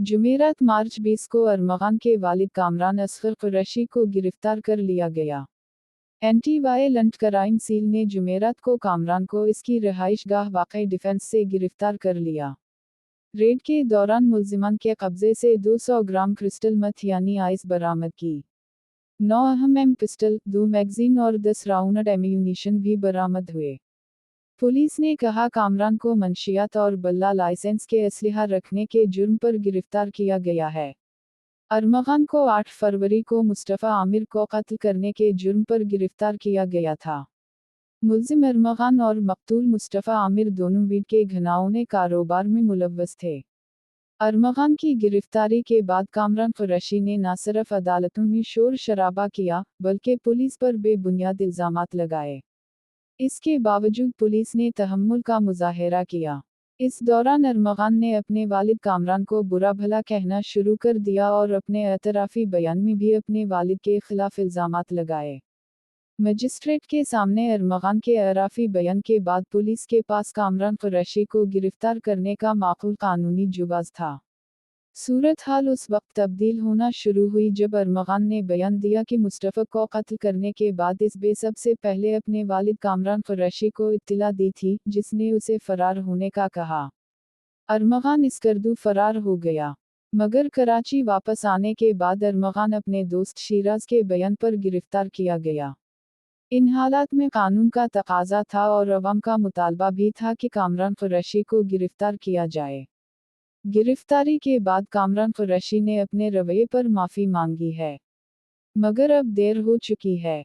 जुमेरात मार्च 20 को अरमगान के वालिद कामरान असगर कुरैशी को गिरफ्तार कर लिया गया। एंटी वायलेंट क्राइम सील ने जुमेरात को कामरान को इसकी रिहाइशगाह वाक़ई डिफेंस से गिरफ्तार कर लिया। रेड के दौरान मुलजिमान के कब्जे से 200 ग्राम क्रिस्टल मथ यानी आइस बरामद की। 9 अहम एम पिस्टल, 2 मैगजीन और 10 राउंड एम्यूनिशन भी बरामद हुए। पुलिस ने कहा कामरान को मंशियात और बल्ला लाइसेंस के असलहा रखने के जुर्म पर गिरफ्तार किया गया है। अरमगान को 8 फरवरी को मुस्तफ़ा आमिर को कत्ल करने के जुर्म पर गिरफ्तार किया गया था। मुलजिम अरमगान और मकतूल मुस्तफ़ा आमिर दोनों वीड के घिनौने कारोबार में मुलव्वस थे। अरमगान की गिरफ्तारी के बाद कामरान कुरैशी ने न सिर्फ अदालतों में शोर शराबा किया, बल्कि पुलिस पर बेबुनियाद इल्ज़ामात लगाए। इसके बावजूद पुलिस ने तहम्मुल का मुजाहिरा किया। इस दौरान अरमगान ने अपने वालिद कामरान को बुरा भला कहना शुरू कर दिया और अपने एतराफ़ी बयान में भी अपने वालिद के खिलाफ इल्ज़ामात लगाए। मजिस्ट्रेट के सामने अरमगान के एतराफ़ी बयान के बाद पुलिस के पास कामरान कुरैशी को गिरफ्तार करने का माकूल कानूनी जुवाज़ था। सूरत हाल उस वक्त तब्दील होना शुरू हुई जब अरमगान ने बयान दिया कि मुस्तफ़ा को कत्ल करने के बाद इस बे सबसे पहले अपने वालिद कामरान कुरैशी को इत्तला दी थी, जिसने उसे फरार होने का कहा। अरमगान इसकरदू फरार हो गया, मगर कराची वापस आने के बाद अरमगान अपने दोस्त शिराज के बयान पर गिरफ्तार किया गया। इन हालात में कानून का तकाजा था और अवाम का मुतालबा भी था कि कामरान कुरैशी को गिरफ्तार किया जाए। गिरफ्तारी के बाद कामरान कुरैशी ने अपने रवैये पर माफ़ी मांगी है, मगर अब देर हो चुकी है।